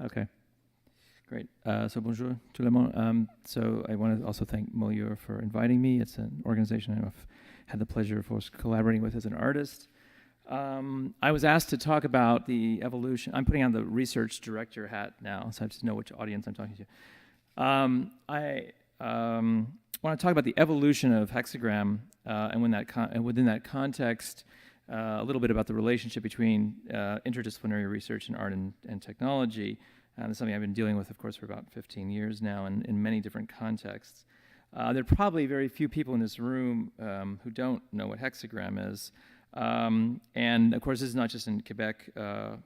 Okay, great. So bonjour tout le monde. So I want to also thank Molior for inviting me. It's an organization I've had the pleasure of course collaborating with as an artist. I was asked to talk about the evolution. I'm putting on the research director hat now, so I just know which audience I'm talking to. I want to talk about the evolution of Hexagram, and within that context, a little bit about the relationship between interdisciplinary research and art and technology. This is something I've been dealing with, of course, for about 15 years now in many different contexts. There are probably very few people in this room who don't know what Hexagram is. And of course, this is not just in Quebec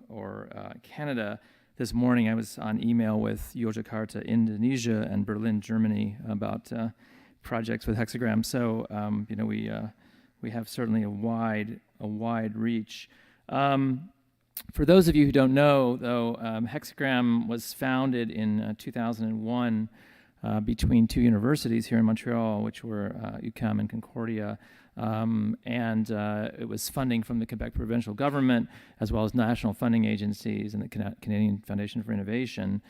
or Canada. This morning I was on email with Yogyakarta, Indonesia, and Berlin, Germany about projects with Hexagram. So you know, we have certainly a wide reach. For those of you who don't know, though, Hexagram was founded in 2001 between two universities here in Montreal, which were UQAM and Concordia. And it was funding from the Quebec provincial government, as well as national funding agencies and the Canadian Foundation for Innovation,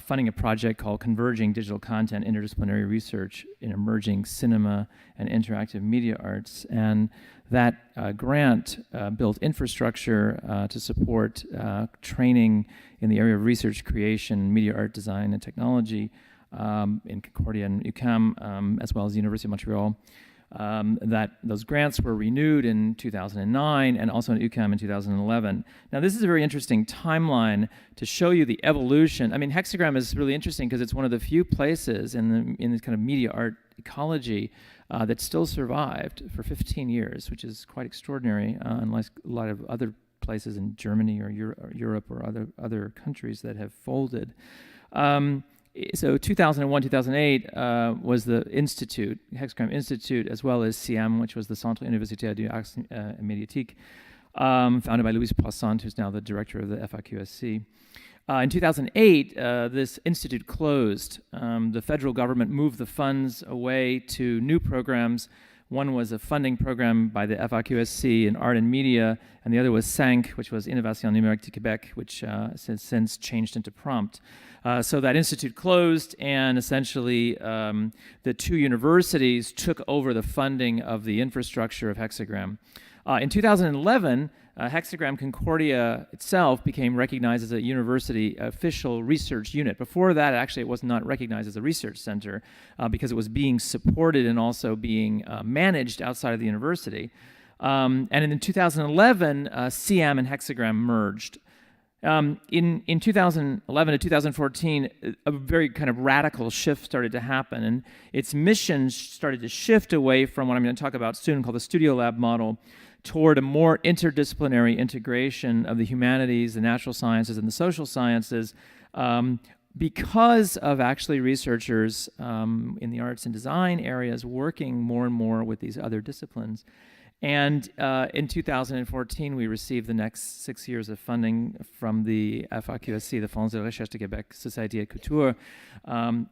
funding a project called Converging Digital Content Interdisciplinary Research in Emerging Cinema and Interactive Media Arts. And that grant built infrastructure to support training in the area of research creation, media art design, and technology in Concordia and UQAM, as well as the University of Montreal. Those grants were renewed in 2009 and also in UQAM in 2011. Now, this is a very interesting timeline to show you the evolution. I mean, Hexagram is really interesting because it's one of the few places in the kind of media art ecology that still survived for 15 years, which is quite extraordinary, unlike a lot of other places in Germany or Europe or other countries that have folded. So 2001, 2008 was the Institute, Hexagram Institute, as well as CM, which was the Centre Universitaire du Arts et Médiatique, founded by Louise Poissant, who's now the director of the FAQSC. In 2008, this institute closed. The federal government moved the funds away to new programs. One was a funding program by the FAQSC in art and media, and the other was CINQ, which was Innovation Numérique du Québec, which has since changed into Prompt. So that institute closed, and essentially the two universities took over the funding of the infrastructure of Hexagram. In 2011, Hexagram Concordia itself became recognized as a university official research unit. Before that, actually, it was not recognized as a research center because it was being supported and also being managed outside of the university. And in 2011, CM and Hexagram merged. In 2011 to 2014, a very kind of radical shift started to happen, and its mission started to shift away from what I'm going to talk about soon, called the Studio Lab model, toward a more interdisciplinary integration of the humanities, the natural sciences, and the social sciences, because of actually researchers in the arts and design areas working more and more with these other disciplines. And in 2014, we received the next 6 years of funding from the FAQSC, the Fonds de Recherche de Québec Société et Culture,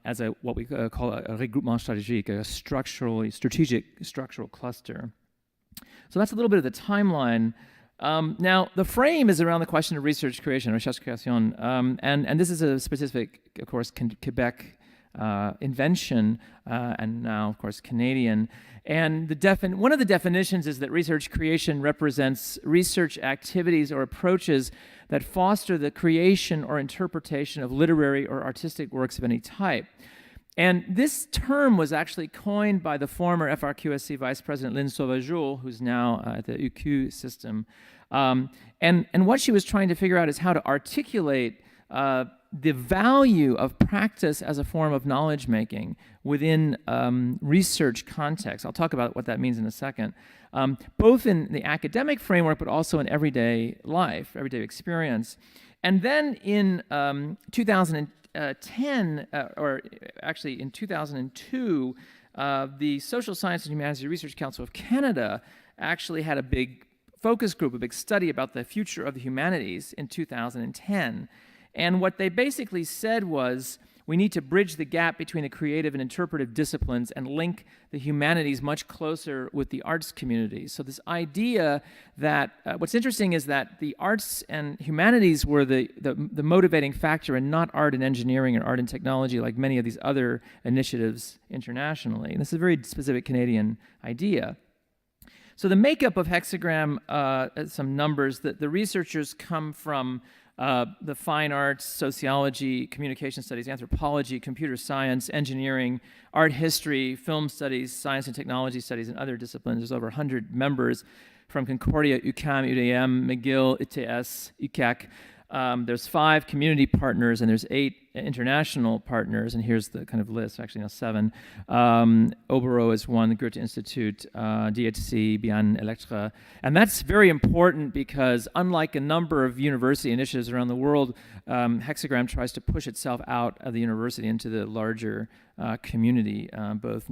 as what we call a regroupement stratégique, a strategic structural cluster. So that's a little bit of the timeline. Now, the frame is around the question of research creation, recherche création, and this is a specific, of course, Quebec invention, and now, of course, Canadian. And one of the definitions is that research creation represents research activities or approaches that foster the creation or interpretation of literary or artistic works of any type. And this term was actually coined by the former FRQSC Vice President Lynn Sauvageau, who's now at the UQ system. And what she was trying to figure out is how to articulate the value of practice as a form of knowledge making within research context. I'll talk about what that means in a second, both in the academic framework, but also in everyday life, everyday experience. And then in 2010, or actually in 2002, the Social Science and Humanities Research Council of Canada actually had a big focus group, a big study about the future of the humanities in 2010. And what they basically said was, we need to bridge the gap between the creative and interpretive disciplines and link the humanities much closer with the arts community. So this idea that, what's interesting is that the arts and humanities were the motivating factor, and not art and engineering or art and technology like many of these other initiatives internationally. And this is a very specific Canadian idea. So the makeup of Hexagram, some numbers, that the researchers come from the fine arts, sociology, communication studies, anthropology, computer science, engineering, art history, film studies, science and technology studies, and other disciplines. There's over 100 members from Concordia, UQAM, UDM, McGill, ITS, UCAC. There's 5 community partners, and there's 8 international partners, and here's the kind of list, actually now 7. Obero is one, the Goethe Institute, DHC, Bian Electra. And that's very important because unlike a number of university initiatives around the world, Hexagram tries to push itself out of the university into the larger community, both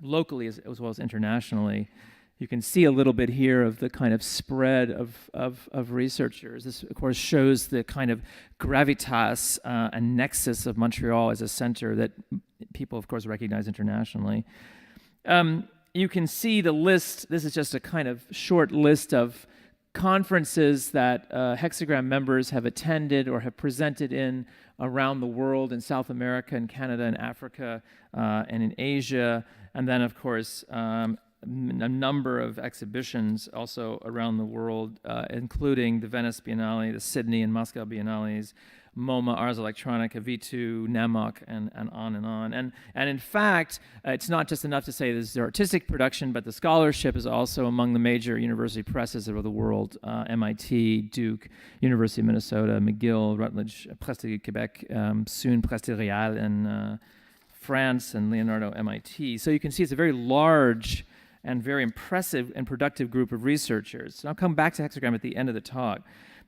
locally as well as internationally. You can see a little bit here of the kind of spread of researchers. This, of course, shows the kind of gravitas and nexus of Montreal as a center that people, of course, recognize internationally. You can see the list. This is just a kind of short list of conferences that Hexagram members have attended or have presented in around the world, in South America and Canada and Africa and in Asia. And then, of course, a number of exhibitions also around the world, including the Venice Biennale, the Sydney and Moscow Biennales, MoMA, Ars Electronica, V2, NAMOC, and on and on. And in fact, it's not just enough to say this is artistic production, but the scholarship is also among the major university presses of the world, MIT, Duke, University of Minnesota, McGill, Rutledge, Presse de Québec, soon Presse de Réal in France, and Leonardo, MIT. So you can see it's a very large and very impressive and productive group of researchers. And I'll come back to Hexagram at the end of the talk.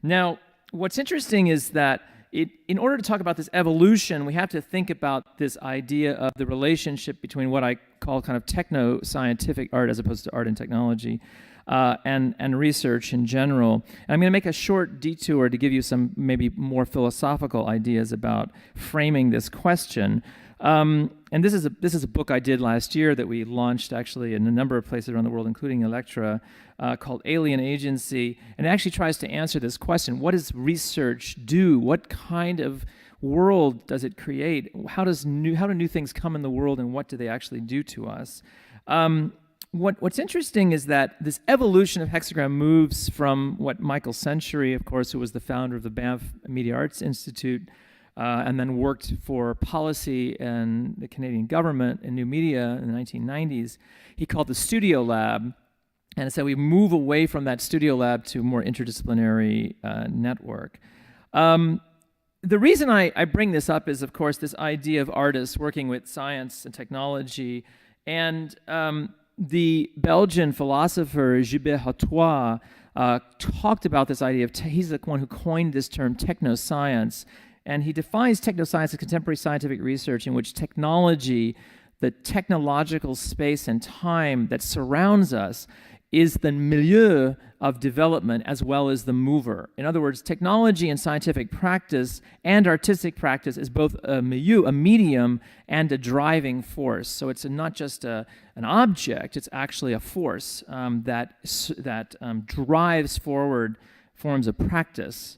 Now, what's interesting is that in order to talk about this evolution, we have to think about this idea of the relationship between what I call kind of techno-scientific art as opposed to art and technology, and research in general. And I'm going to make a short detour to give you some maybe more philosophical ideas about framing this question. And this is a book I did last year that we launched actually in a number of places around the world, including Electra, called Alien Agency, and it actually tries to answer this question: what does research do? What kind of world does it create? How do new things come in the world, and what do they actually do to us? What's interesting is that this evolution of Hexagram moves from what Michael Century, of course, who was the founder of the Banff Media Arts Institute, and then worked for policy and the Canadian government in new media in the 1990s, he called the Studio Lab. And so we move away from that Studio Lab to a more interdisciplinary network. The reason I bring this up is, of course, this idea of artists working with science and technology. And the Belgian philosopher Gilbert Hautois talked about this idea of, he's the one who coined this term technoscience. And he defines technoscience as contemporary scientific research in which technology, the technological space and time that surrounds us, is the milieu of development as well as the mover. In other words, technology and scientific practice and artistic practice is both a milieu, a medium, and a driving force. So it's not just an object, it's actually a force that drives forward forms of practice.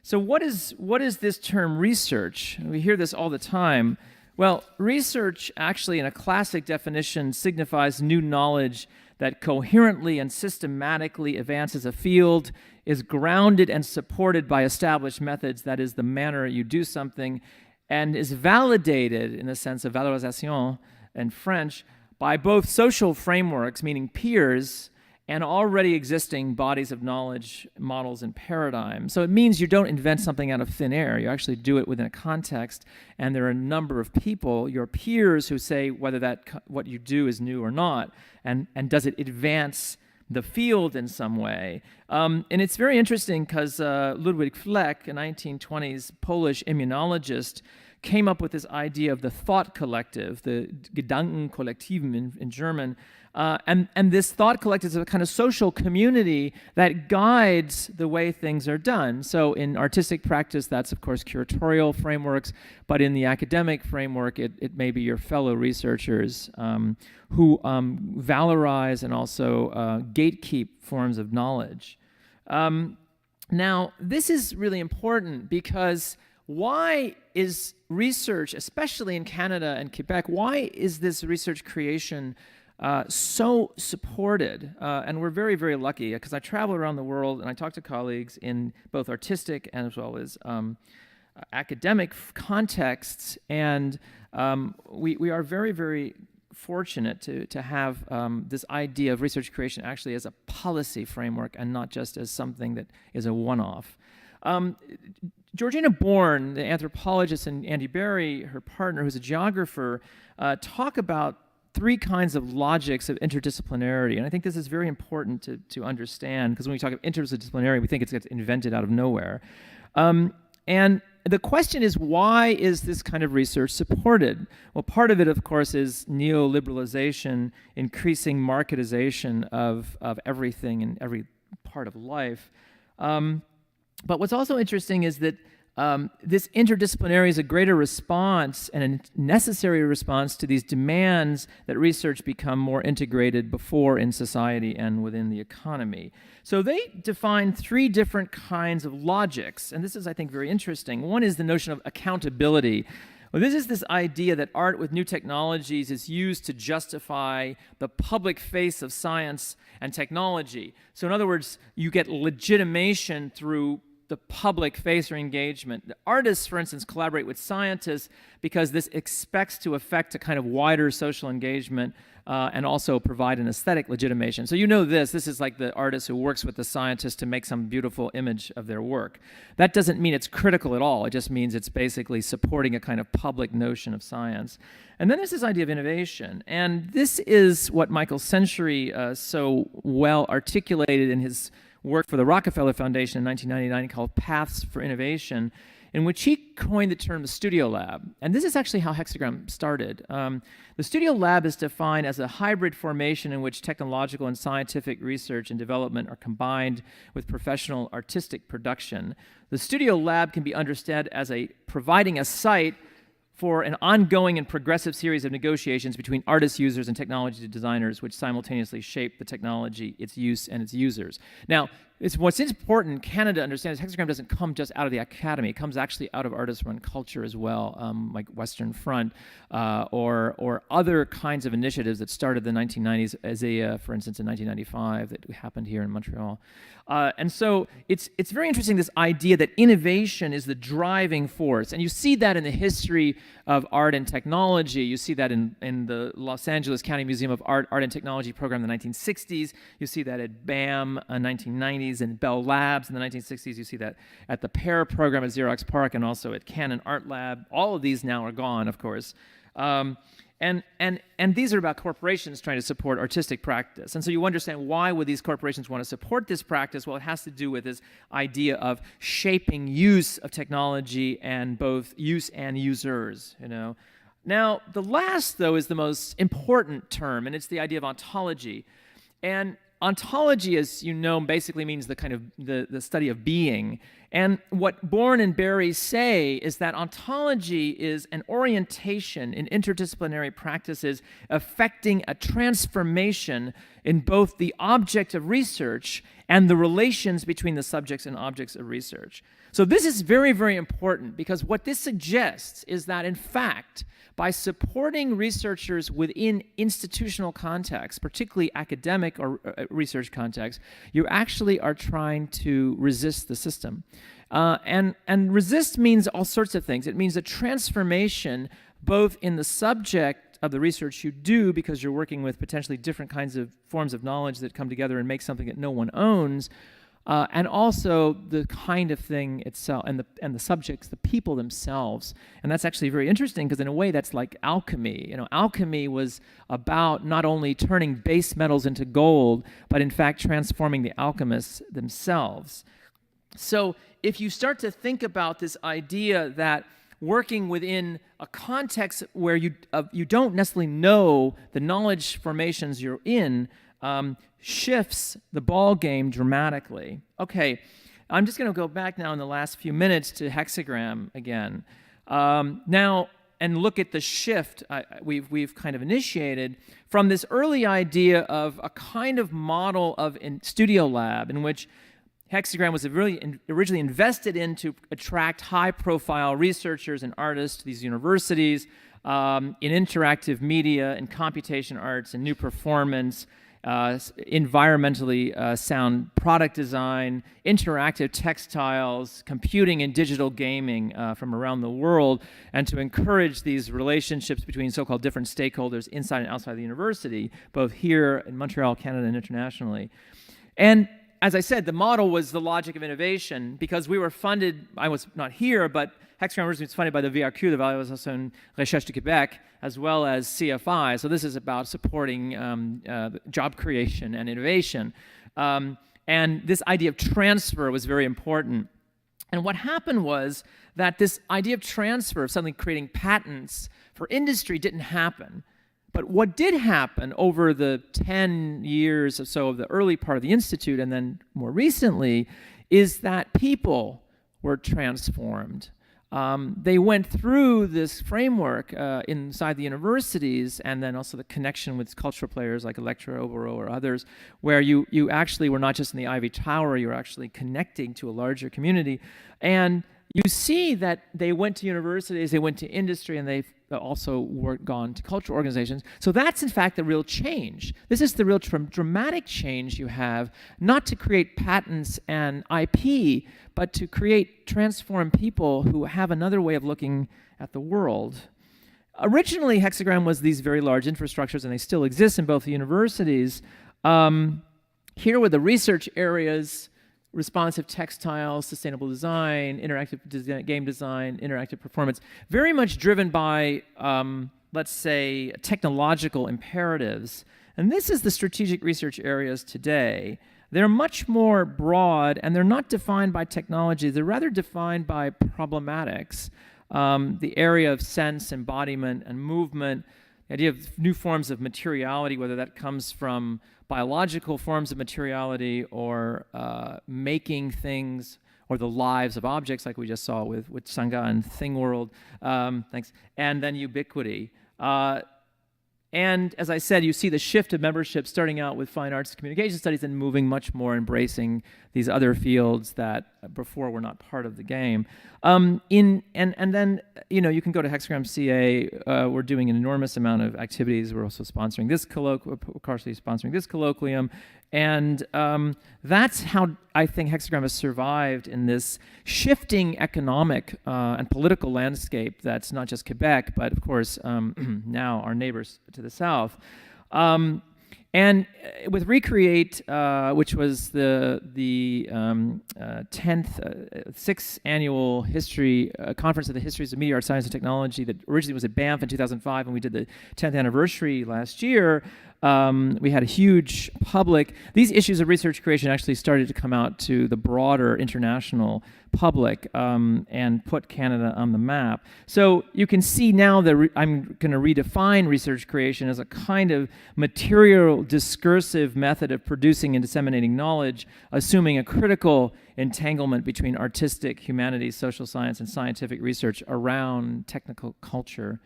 So what is this term research? We hear this all the time. Well, research actually in a classic definition signifies new knowledge that coherently and systematically advances a field, is grounded and supported by established methods, that is the manner you do something, and is validated in the sense of valorisation in French by both social frameworks, meaning peers, and already existing bodies of knowledge, models, and paradigms. So it means you don't invent something out of thin air. You actually do it within a context, and there are a number of people, your peers, who say whether what you do is new or not, and does it advance the field in some way. And it's very interesting because Ludwig Fleck, a 1920s Polish immunologist, came up with this idea of the thought collective, the Gedankenkollektiven in German. And this thought collective is a kind of social community that guides the way things are done. So in artistic practice, that's of course curatorial frameworks, but in the academic framework, it may be your fellow researchers who valorize and also gatekeep forms of knowledge. Now, this is really important because why is research, especially in Canada and Quebec, why is this research creation so supported? And we're very, very lucky because I travel around the world and I talk to colleagues in both artistic and as well as academic contexts, and we are very, very fortunate to have this idea of research creation actually as a policy framework and not just as something that is a one-off. Georgina Bourne, the anthropologist, and Andy Berry, her partner, who's a geographer, talk about three kinds of logics of interdisciplinarity. And I think this is very important to understand, because when we talk of interdisciplinarity, we think it gets invented out of nowhere. And the question is, why is this kind of research supported? Well, part of it, of course, is neoliberalization, increasing marketization of everything in every part of life. But what's also interesting is that this interdisciplinary is a greater response and a necessary response to these demands that research become more integrated before in society and within the economy. So they define three different kinds of logics, and this is, I think, very interesting. One is the notion of accountability. Well, this is this idea that art with new technologies is used to justify the public face of science and technology. So in other words, you get legitimation through the public face or engagement. The artists, for instance, collaborate with scientists because this expects to affect a kind of wider social engagement and also provide an aesthetic legitimation. So you know this is like the artist who works with the scientist to make some beautiful image of their work. That doesn't mean it's critical at all. It just means it's basically supporting a kind of public notion of science. And then there's this idea of innovation. And this is what Michael Century so well articulated in his work for the Rockefeller Foundation in 1999 called Paths for Innovation, in which he coined the term the studio lab. And this is actually how Hexagram started. The studio lab is defined as a hybrid formation in which technological and scientific research and development are combined with professional artistic production. The studio lab can be understood as providing a site for an ongoing and progressive series of negotiations between artists, users, and technology designers, which simultaneously shape the technology, its use, and its users. Now, what's important, Canada understands, Hexagram doesn't come just out of the academy. It comes actually out of artist-run culture as well, like Western Front, or other kinds of initiatives that started in the 1990s, Azea, for instance, in 1995, that happened here in Montreal. And so it's very interesting, this idea that innovation is the driving force. And you see that in the history of art and technology. You see that in the Los Angeles County Museum of Art and Technology program in the 1960s. You see that at BAM in the 1990s and Bell Labs in the 1960s. You see that at the PAIR program at Xerox PARC and also at Canon Art Lab. All of these now are gone, of course. And these are about corporations trying to support artistic practice. And so you understand, why would these corporations want to support this practice? Well, it has to do with this idea of shaping use of technology and both use and users, you know. Now, the last, though, is the most important term, and it's the idea of ontology. And ontology, as you know, basically means the kind of the study of being. And what Bourne and Berry say is that ontology is an orientation in interdisciplinary practices affecting a transformation in both the object of research and the relations between the subjects and objects of research. So this is very, very important, because what this suggests is that, in fact, by supporting researchers within institutional contexts, particularly academic or research contexts, you actually are trying to resist the system. And resist means all sorts of things. It means a transformation both in the subject of the research you do, because you're working with potentially different kinds of forms of knowledge that come together and make something that no one owns, and also the kind of thing itself, and the subjects, the people themselves. And that's actually very interesting, because in a way that's like alchemy. You know, alchemy was about not only turning base metals into gold, but in fact transforming the alchemists themselves. So if you start to think about this idea that working within a context where you don't necessarily know the knowledge formations you're in shifts the ball game dramatically. Okay, I'm just going to go back now in the last few minutes to hexagram again. Now, and look at the shift we've kind of initiated from this early idea of a kind of model of studio lab in which hexagram was really originally invested in to attract high-profile researchers and artists to these universities in interactive media, in computation arts, and new performance, environmentally sound product design, interactive textiles, computing and digital gaming from around the world, and to encourage these relationships between so-called different stakeholders inside and outside the university, both here in Montreal, Canada, and internationally. And as I said, the model was the logic of innovation because we were funded, I was not here, but Hexagram University was funded by the VRQ, the Valorisation Recherche du Québec, as well as CFI. So this is about supporting job creation and innovation. And this idea of transfer was very important. And what happened was that this idea of transfer, of suddenly creating patents for industry, didn't happen. But what did happen over the 10 years or so of the early part of the Institute, and then more recently, is that people were transformed. They went through this framework inside the universities, and then also the connection with cultural players like Electra, Obero, or others, where you actually were not just in the Ivy Tower, you were actually connecting to a larger community. And you see that they went to universities, they went to industry, and they've also gone to cultural organizations. So that's, in fact, the real change. This is the real dramatic change you have, not to create patents and IP, but to transform people who have another way of looking at the world. Originally, Hexagram was these very large infrastructures, and they still exist in both the universities. Here were the research areas: responsive textiles, sustainable design, interactive game design, interactive performance, very much driven by, let's say, technological imperatives. And this is the strategic research areas today. They're much more broad, and they're not defined by technology. They're rather defined by problematics. The area of sense, embodiment, and movement, the idea of new forms of materiality, whether that comes from biological forms of materiality or making things, or the lives of objects like we just saw with Sangha and Thing World, thanks, and then ubiquity. And as I said, you see the shift of membership starting out with fine arts and communication studies and moving much more embracing these other fields that before were not part of the game. And then, you can go to Hexagram CA. We're doing an enormous amount of activities. We're also sponsoring this colloquium, partially sponsoring this colloquium. And that's how I think Hexagram has survived in this shifting economic and political landscape that's not just Quebec, but of course now our neighbors to the south. And with Recreate, which was the 6th annual history conference of the histories of media, art, science, and technology that originally was at Banff in 2005, and we did the 10th anniversary last year. We had a huge public. These issues of research creation actually started to come out to the broader international public and put Canada on the map. So you can see now that I'm going to redefine research creation as a kind of material discursive method of producing and disseminating knowledge, assuming a critical entanglement between artistic, humanities, social science, and scientific research around technical culture.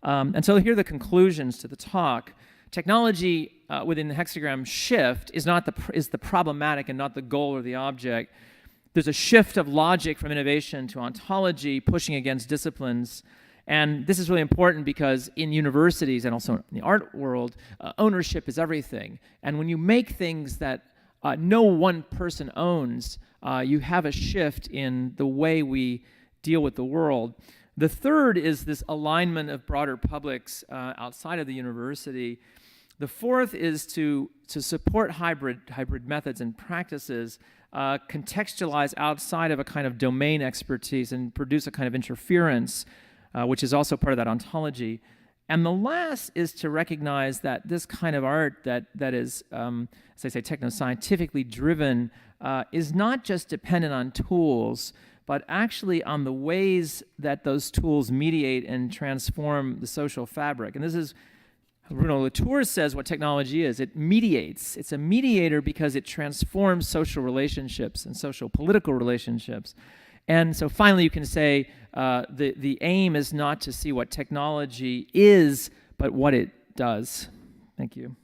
And so here are the conclusions to the talk. Technology within the hexagram shift is the problematic and not the goal or the object. There's a shift of logic from innovation to ontology, pushing against disciplines. And this is really important because in universities and also in the art world, ownership is everything. And when you make things that no one person owns, you have a shift in the way we deal with the world. The third is this alignment of broader publics outside of the university. The fourth is to support hybrid methods and practices, contextualize outside of a kind of domain expertise and produce a kind of interference, which is also part of that ontology. And the last is to recognize that this kind of art that is, as I say, techno-scientifically driven is not just dependent on tools, but actually on the ways that those tools mediate and transform the social fabric. And this is, Bruno Latour says what technology is. It mediates. It's a mediator because it transforms social relationships and social political relationships. And so finally you can say the aim is not to see what technology is, but what it does. Thank you.